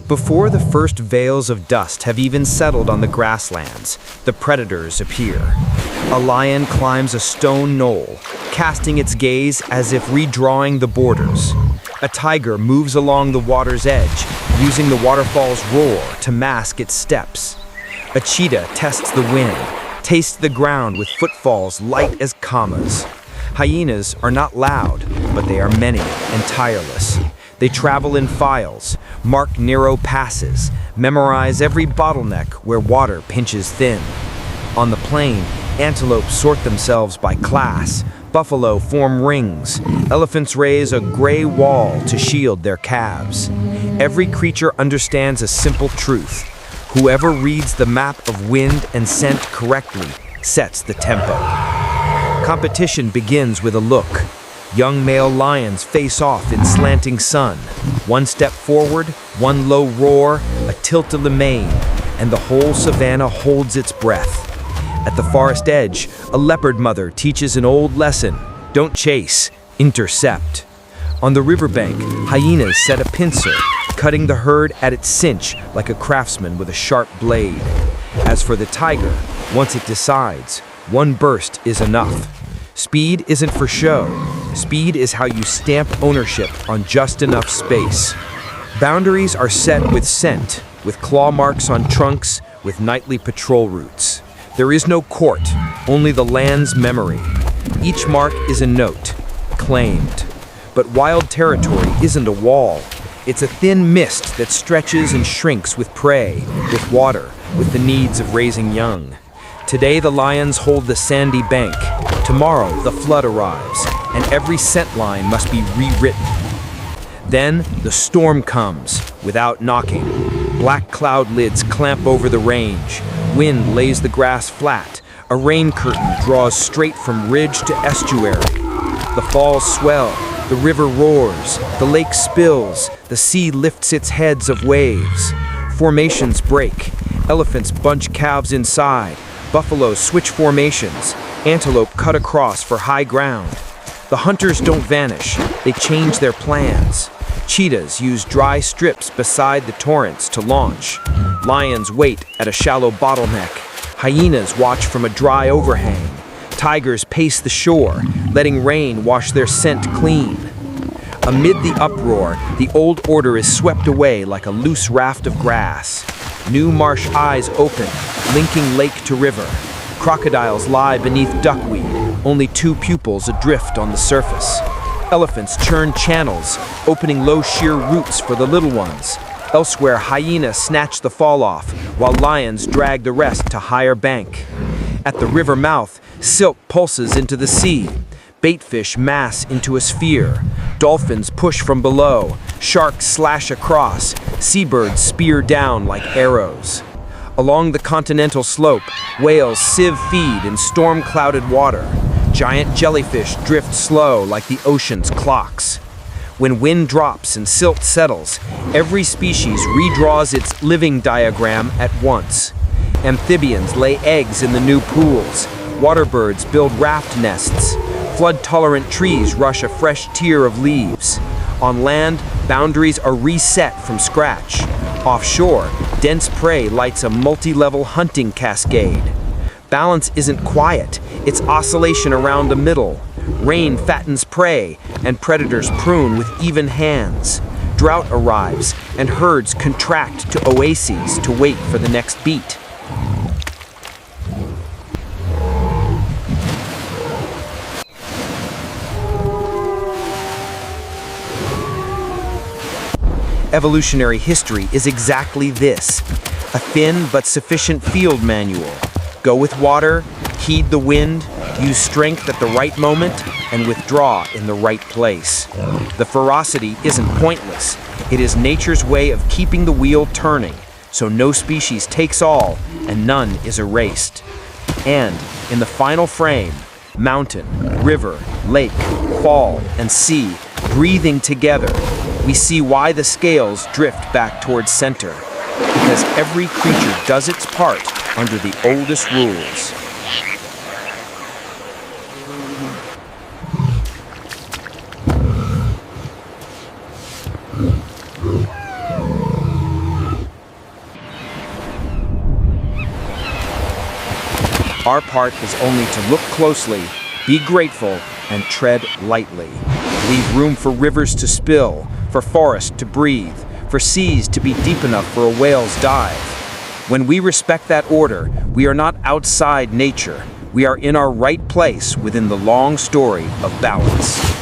Before the first veils of dust have even settled on the grasslands, the predators appear. A lion climbs a stone knoll, casting its gaze as if redrawing the borders. A tiger moves along the water's edge, using the waterfall's roar to mask its steps. A cheetah tests the wind, tastes the ground with footfalls light as commas. Hyenas are not loud, but they are many and tireless. They travel in files, mark narrow passes, memorize every bottleneck where water pinches thin. On the plain, antelope sort themselves by class, buffalo form rings, elephants raise a gray wall to shield their calves. Every creature understands a simple truth. Whoever reads the map of wind and scent correctly sets the tempo. Competition begins with a look. Young male lions face off in slanting sun. One step forward, one low roar, a tilt of the mane, and the whole savanna holds its breath. At the forest edge, a leopard mother teaches an old lesson: don't chase, intercept. On the riverbank, hyenas set a pincer, cutting the herd at its cinch like a craftsman with a sharp blade. As for the tiger, once it decides, one burst is enough. Speed isn't for show. Speed is how you stamp ownership on just enough space. Boundaries are set with scent, with claw marks on trunks, with nightly patrol routes. There is no court, only the land's memory. Each mark is a note, claimed. But wild territory isn't a wall. It's a thin mist that stretches and shrinks with prey, with water, with the needs of raising young. Today the lions hold the sandy bank. Tomorrow the flood arrives, and every scent line must be rewritten. Then the storm comes, without knocking. Black cloud lids clamp over the range. Wind lays the grass flat. A rain curtain draws straight from ridge to estuary. The falls swell, the river roars, the lake spills, the sea lifts its heads of waves. Formations break, elephants bunch calves inside, buffaloes switch formations, antelope cut across for high ground. The hunters don't vanish, they change their plans. Cheetahs use dry strips beside the torrents to launch. Lions wait at a shallow bottleneck. Hyenas watch from a dry overhang. Tigers pace the shore, letting rain wash their scent clean. Amid the uproar, the old order is swept away like a loose raft of grass. New marsh eyes open, linking lake to river. Crocodiles lie beneath duckweed, only two pupils adrift on the surface. Elephants churn channels, opening low sheer roots for the little ones. Elsewhere, hyenas snatch the fall off, while lions drag the rest to higher bank. At the river mouth, silt pulses into the sea. Baitfish mass into a sphere. Dolphins push from below. Sharks slash across. Seabirds spear down like arrows. Along the continental slope, whales sieve feed in storm-clouded water. Giant jellyfish drift slow like the ocean's clocks. When wind drops and silt settles, every species redraws its living diagram at once. Amphibians lay eggs in the new pools. Waterbirds build raft nests. Flood-tolerant trees rush a fresh tier of leaves. On land, boundaries are reset from scratch. Offshore, dense prey lights a multi-level hunting cascade. Balance isn't quiet, it's oscillation around the middle. Rain fattens prey, and predators prune with even hands. Drought arrives, and herds contract to oases to wait for the next beat. Evolutionary history is exactly this: a thin but sufficient field manual. Go with water, heed the wind, use strength at the right moment, and withdraw in the right place. The ferocity isn't pointless. It is nature's way of keeping the wheel turning, so no species takes all and none is erased. And in the final frame, mountain, river, lake, fall, and sea breathing together, we see why the scales drift back towards center. Because every creature does its part under the oldest rules. Our part is only to look closely, be grateful, and tread lightly. Leave room for rivers to spill, for forests to breathe, for seas to be deep enough for a whale's dive. When we respect that order, we are not outside nature. We are in our right place within the long story of balance.